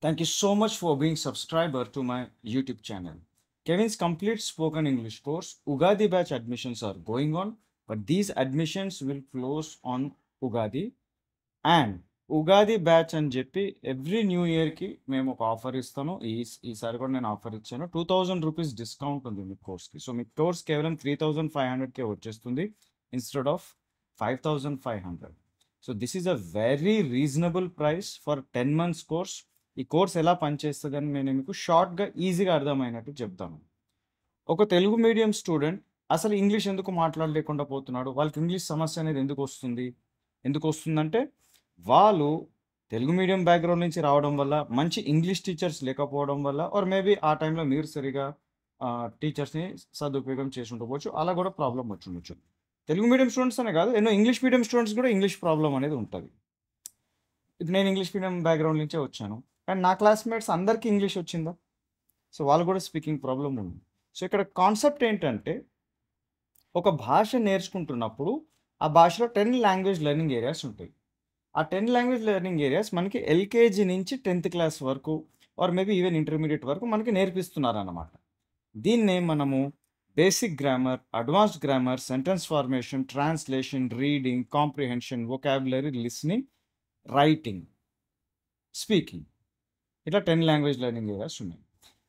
Thank you so much for being subscriber to my YouTube channel. Kevin's complete spoken English course Ugadi batch admissions are going on, but these admissions will close on Ugadi and Ugadi batch అని చెప్పి every new ఇయర్కి మేము ఒక offer ఇస్తాను. ఈసారి కూడా నేను offer ఇచ్చాను. 2000 రూపీస్ డిస్కౌంట్ ఉంది మీ కోర్స్కి. సో మీ కోర్స్ కేవలం 3500కే వచ్చేస్తుంది instead of 5500. So this is a very reasonable price for 10 months course. ఈ కోర్స్ ఎలా పనిచేస్తుంది అని నేను మీకు షార్ట్గా ఈజీగా అర్థమైనట్టు చెప్తాను. ఒక తెలుగు మీడియం స్టూడెంట్ అసలు ఇంగ్లీష్ ఎందుకు మాట్లాడలేకుండా పోతున్నాడు, వాళ్ళకి ఇంగ్లీష్ సమస్య అనేది ఎందుకు వస్తుందంటే వాళ్ళు తెలుగు మీడియం బ్యాక్గ్రౌండ్ నుంచి రావడం వల్ల, మంచి ఇంగ్లీష్ టీచర్స్ లేకపోవడం వల్ల, ఆర్ మేబీ ఆ టైంలో మీరు సరిగా టీచర్స్ని సదుపయోగం చేసి ఉండవచ్చు, అలా కూడా ప్రాబ్లం వచ్చి ఉండొచ్చు. తెలుగు మీడియం స్టూడెంట్స్ అనే కాదు, ఎన్నో ఇంగ్లీష్ మీడియం స్టూడెంట్స్ కూడా ఇంగ్లీష్ ప్రాబ్లం అనేది ఉంటుంది. ఇప్పుడు నేను ఇంగ్లీష్ మీడియం బ్యాక్గ్రౌండ్ నుంచే వచ్చాను, కానీ నా క్లాస్మేట్స్ అందరికీ ఇంగ్లీష్ వచ్చిందా? సో వాళ్ళు కూడా స్పీకింగ్ ప్రాబ్లం ఉంది. సో ఇక్కడ కాన్సెప్ట్ ఏంటంటే, ఒక భాష నేర్చుకుంటున్నప్పుడు ఆ భాషలో 10 లాంగ్వేజ్ లెర్నింగ్ ఏరియాస్ ఉంటాయి. ఆ 10 లాంగ్వేజ్ లెర్నింగ్ ఏరియాస్ మనకి ఎల్కేజీ నుంచి 10th క్లాస్ వరకు, ఆర్ మేబీ ఈవెన్ ఇంటర్మీడియట్ వరకు మనకి నేర్పిస్తున్నారన్నమాట. దీన్నే మనము basic grammar, advanced grammar, sentence formation, translation, reading, comprehension, vocabulary, listening, writing, speaking, ఇట్లా 10 లాంగ్వేజ్ లెర్నింగ్ ఏరియాస్ ఉన్నాయి.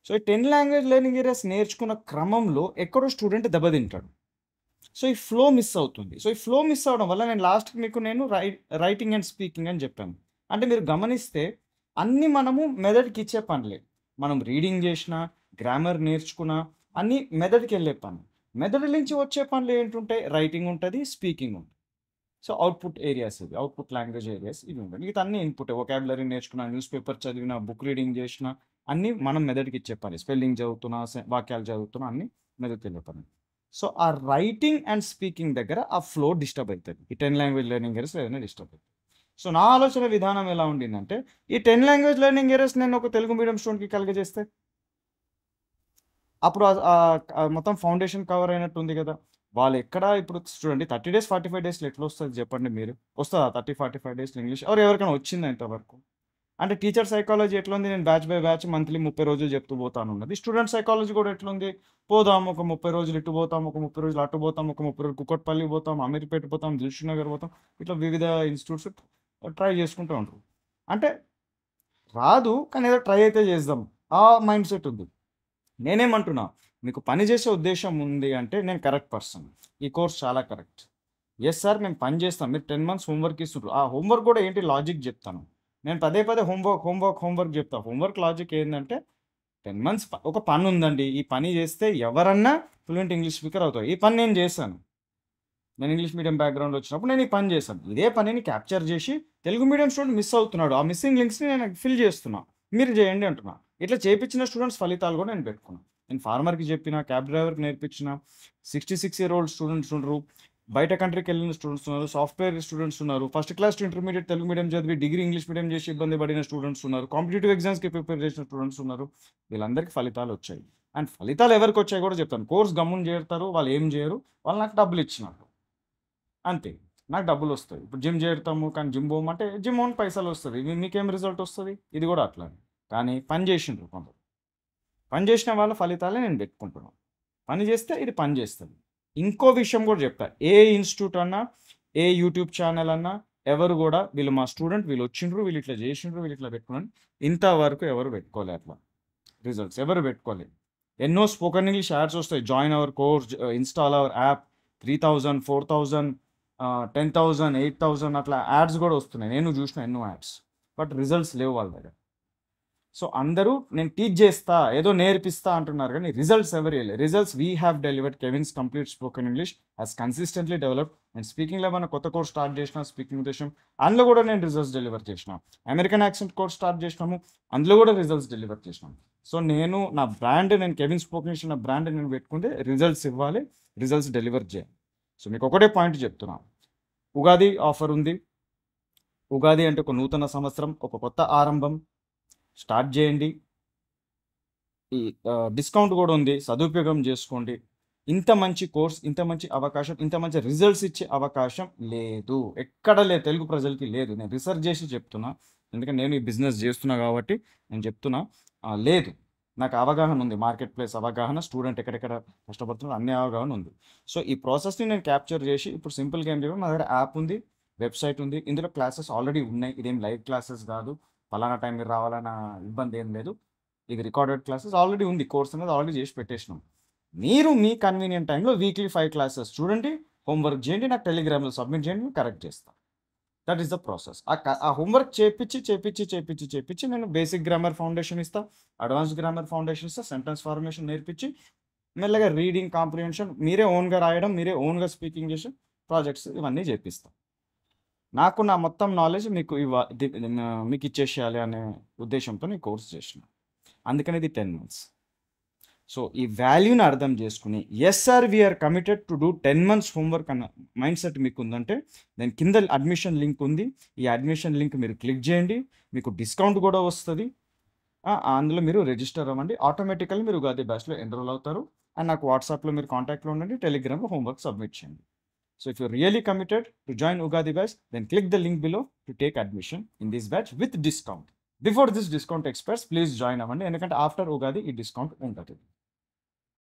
సో ఈ 10 లాంగ్వేజ్ లెర్నింగ్ ఏరియాస్ నేర్చుకున్న క్రమంలో ఎక్కడో స్టూడెంట్ దెబ్బతింటాడు. సో ఈ ఫ్లో మిస్ అవుతుంది. సో ఈ ఫ్లో మిస్ అవడం వల్ల నేను లాస్ట్కి మీకు రైటింగ్ అండ్ స్పీకింగ్ అని చెప్పాను. అంటే మీరు గమనిస్తే అన్నీ మనము మెథడ్కి ఇచ్చే పనులే. మనం రీడింగ్ చేసినా, గ్రామర్ నేర్చుకున్నా అన్నీ మెథడ్కి వెళ్ళే పని. మెథడ్ నుంచి వచ్చే పనులు ఏంటుంటాయి? రైటింగ్ ఉంటుంది, స్పీకింగ్ ఉంటుంది. సో అవుట్పుట్ ఏరియాస్ ఇవి, అవుట్పుట్ లాంగ్వేజ్ ఏరియాస్ ఇవి ఉంటాయి. మిగతా అన్ని ఇన్పుట్. వొకాబులరీ నేర్చుకున్నా, న్యూస్ పేపర్ చదివినా, బుక్ రీడింగ్ చేసినా అన్నీ మనం మెథడ్కి ఇచ్చే పని. స్పెల్లింగ్ చదువుతున్నా, వాక్యాలు చదువుతున్నా అన్నీ మెథడ్కి వెళ్ళే పని. సో ఆ రైటింగ్ అండ్ స్పీకింగ్ దగ్గర ఆ ఫ్లో డిస్టర్బ్ అవుతుంది. ఈ 10 లాంగ్వేజ్ లెర్నింగ్ ఏరియాస్ ఏదైనా డిస్టర్బ్ అవుతుంది. సో నా ఆలోచన విధానం ఎలా ఉండిందంటే, ఈ 10 లాంగ్వేజ్ లెర్నింగ్ ఏరియాస్ నేను ఒక తెలుగు మీడియం స్టూడెంట్కి కలిగజేస్తే అప్పుడు మొత్తం ఫౌండేషన్ కవర్ అయినట్టు ఉంది కదా. వాళ్ళు ఎక్కడ ఇప్పుడు చూడండి, 30 days 45 daysలో ఎట్లా వస్తుంది చెప్పండి మీరు? వస్తుందా 30-45 daysలో ఇంగ్లీష్? ఎవరికైనా వచ్చిందా ఇంతవరకు? అంటే టీచర్ సైకాలజీ ఎట్లుంది? నేను బ్యాచ్ బై బ్యాచ్ మంత్లీ 30 రోజులు చెప్తూ పోతాను ఉన్నది. స్టూడెంట్ సైకాలజీ కూడా ఎట్లుంది? పోదాం, ఒక 30 రోజులు ఇటు పోతాం, ఒక 30 రోజులు అటు పోతాం, ఒక 30 రోజులు కుక్కట్పల్లి పోతాం, అమీర్పేట పోతాం, దిల్షుక్ నగర్ పోతాం, ఇట్లా వివిధ ఇన్స్టిట్యూట్స్ ట్రై చేసుకుంటూ ఉంటారు. అంటే రాదు, కానీ ఏదో ట్రై అయితే చేద్దాం, ఆ మైండ్ సెట్ ఉంది. నేనేమంటున్నా, మీకు పని చేసే ఉద్దేశం ఉంది అంటే నేను కరెక్ట్ పర్సన్. ఈ కోర్స్ చాలా కరెక్ట్. ఎస్ సార్, మేము పని చేస్తాం. మీరు 10 months హోంవర్క్ ఇస్తుంటారు. ఆ హోంవర్క్ కూడా ఏంటి లాజిక్ చెప్తాను. నేను పదే హోంవర్క్ చెప్తా. హోంవర్క్ లాజిక్ ఏంటంటే, 10 months ఒక పని ఉందండి, ఈ పని చేస్తే ఎవరన్నా ఫ్లూయెంట్ ఇంగ్లీష్ స్పీకర్ అవుతారు. ఈ పని నేను చేశాను. నేను ఇంగ్లీష్ మీడియం బ్యాక్గ్రౌండ్ వచ్చినప్పుడు నేను ఈ పని చేశాను. ఇదే పనిని క్యాప్చర్ చేసి తెలుగు మీడియం స్టూడెంట్ మిస్ అవుతున్నాడు, ఆ మిస్సింగ్ లింక్స్ని నేను ఫిల్ చేస్తున్నా, మీరు చేయండి అంటున్నా. ఇట్లా చేయించిన స్టూడెంట్స్ ఫలితాలు కూడా నేను పెట్టుకున్నాను. నేను ఫార్మర్కి చెప్పిన, క్యాబ్ డ్రైవర్కి నేర్పించిన, 66-year-old స్టూడెంట్స్ ఉన్నారు, బయట కంట్రీకి వెళ్ళిన స్టూడెంట్స్ ఉన్నారు, సాఫ్ట్వేర్ స్టూడెంట్స్ ఉన్నారు, first class to intermediate Telugu medium చదివి డిగ్రీ ఇంగ్లీష్ మీడియం చేసి ఇబ్బంది పడిన స్టూడెంట్స్ ఉన్నారు, కాంపిటేటివ్ ఎగ్జామ్స్కి ప్రిపేర్ చేసిన స్టూడెంట్స్ ఉన్నారు. వీళ్ళందరికీ ఫలితాలు వచ్చాయి. అండ్ ఫలితాలు ఎవరికి వచ్చాయి కూడా చెప్తాను. కోర్స్ గమ్మున చేరుతారు, వాళ్ళు ఏం చేయరు, వాళ్ళు నాకు డబ్బులు ఇచ్చినట్టు అంతే. నాకు డబ్బులు వస్తాయి. ఇప్పుడు జిమ్ చేరుతాము, కానీ జిమ్ పోమంటే జిమ్ ఓన్ పైసలు వస్తుంది. మీకేం రిజల్ట్ వస్తుంది? ఇది కూడా అట్లా. కానీ పని చేసిండ్రు కొందరు. పని చేసిన వాళ్ళ ఫలితాలే నేను పెట్టుకుంటున్నాను. పని చేస్తే ఇది పని చేస్తుంది. ఇంకో విషయం కూడా చెప్తా, ఏ ఇన్స్టిట్యూట్ అన్నా, ఏ యూట్యూబ్ ఛానల్ అన్నా, ఎవరు కూడా వీళ్ళు మా స్టూడెంట్, వీళ్ళు వచ్చిండ్రు, వీళ్ళు ఇట్లా చేసిండ్రు, వీళ్ళు ఇట్లా పెట్టుకున్నాను, ఇంతవరకు ఎవరు పెట్టుకోలే అట్లా రిజల్ట్స్. ఎవరు పెట్టుకోలేదు. ఎన్నో స్పోకెన్ ఇంగ్లీష్ యాడ్స్ వస్తాయి, join hour course, install hour app, 3000, 4000, 10,000, 8,000 అట్లా యాడ్స్ కూడా వస్తున్నాయి. నేను చూసిన ఎన్నో యాడ్స్, బట్ రిజల్ట్స్ లేవు వాళ్ళ దగ్గర. సో అందరూ నేను టీచ్ చేస్తా, ఏదో నేర్పిస్తా అంటున్నారు, కానీ రిజల్ట్స్ ఎవరు వెళ్ళలేదు. Results we have delivered. Kevin's complete spoken English has consistently developed. నేను స్పీకింగ్లో ఏమైనా కొత్త కోర్స్ స్టార్ట్ చేసిన, స్పీకింగ్ ఉద్దేశం, అందులో కూడా నేను రిజల్ట్స్ డెలివర్ చేసిన. అమెరికన్ యాక్సెంట్ కోర్స్ స్టార్ట్ చేసినాము, అందులో కూడా రిజల్ట్స్ డెలివర్ చేసినాము. సో నేను నా బ్రాండ్, నేను కెవిన్స్ స్పోకెన్ ఇంగ్లీష్ నా బ్రాండ్ నేను పెట్టుకుంటే రిజల్ట్స్ ఇవ్వాలి, రిజల్ట్స్ డెలివర్ చేయాలి. సో మీకు ఒకటే పాయింట్ చెప్తున్నాను, ఉగాది ఆఫర్ ఉంది. ఉగాది అంటే ఒక నూతన సంవత్సరం, ఒక కొత్త ఆరంభం. స్టార్ట్ చేయండి. ఈ డిస్కౌంట్ కూడా ఉంది, సదుపయోగం చేసుకోండి. ఇంత మంచి కోర్స్, ఇంత మంచి అవకాశం, ఇంత మంచి రిజల్ట్స్ ఇచ్చే అవకాశం లేదు, ఎక్కడ లేదు, తెలుగు ప్రజలకి లేదు. నేను రీసెర్చ్ చేసి చెప్తున్నా, ఎందుకంటే నేను ఈ బిజినెస్ చేస్తున్నా కాబట్టి నేను చెప్తున్నా. లేదు, నాకు అవగాహన ఉంది. మార్కెట్ ప్లేస్ అవగాహన, స్టూడెంట్ ఎక్కడెక్కడ కష్టపడుతున్నారు అన్ని అవగాహన ఉంది. సో ఈ ప్రాసెస్ని నేను క్యాప్చర్ చేసి ఇప్పుడు సింపుల్గా ఏం చెప్పి, మా దగ్గర యాప్ ఉంది, వెబ్సైట్ ఉంది, ఇందులో క్లాసెస్ ఆల్రెడీ ఉన్నాయి. ఇదేం లైవ్ క్లాసెస్ కాదు, పలానా టైం మీరు రావాలన్న ఇబ్బంది ఏం లేదు. ఇది రికార్డెడ్ క్లాసెస్ ఆల్రెడీ ఉంది, కోర్స్ అనేది ఆల్రెడీ చేసి పెట్టేసినాం. మీరు మీ కన్వీనియంట్ టైంలో వీక్లీ 5 క్లాసెస్ చూడండి, హోంవర్క్ చేయండి, నాకు టెలిగ్రామ్లో సబ్మిట్ చేయండి, కరెక్ట్ చేస్తాను. That is the process. ఆ హోంవర్క్ చేపించి నేను బేసిక్ గ్రామర్ ఫౌండేషన్ ఇస్తా, అడ్వాన్స్డ్ గ్రామర్ ఫౌండేషన్ ఇస్తా, సెంటెన్స్ ఫార్మేషన్ నేర్పించి మెల్లగా రీడింగ్ కాంప్రిహెన్షన్ మీరే ఓన్గా రాయడం, మీరే ఓన్గా స్పీకింగ్ చేసి ప్రాజెక్ట్స్ ఇవన్నీ చేపిస్తాం. నాకు నా మొత్తం నాలెడ్జ్ మీకు మీకు ఇచ్చేసేయాలి అనే ఉద్దేశంతో నేను కోర్స్ చేసిన. అందుకని ఇది 10 months. సో ఈ వాల్యూని అర్థం చేసుకుని yes sir we are committed to do 10 months homework అన్న మైండ్ సెట్ మీకు ఉందంటే దాని కింద అడ్మిషన్ లింక్ ఉంది. ఈ అడ్మిషన్ లింక్ మీరు క్లిక్ చేయండి, మీకు డిస్కౌంట్ కూడా వస్తుంది. అందులో మీరు రిజిస్టర్ అవ్వండి, ఆటోమేటికల్లీ మీరు ఉగాది బ్యాచ్లో ఎన్రోల్ అవుతారు. అండ్ నాకు వాట్సాప్లో మీరు కాంటాక్ట్లో ఉండండి, టెలిగ్రామ్లో హోంవర్క్ సబ్మిట్ చేయండి. So if you're really committed to join Ugadi batch, then click the link below to take admission in this batch with discount. Before this discount expires, please join అవ్వండి, ఎందుకంటే after Ugadi ఈ discount ఉంటుంది.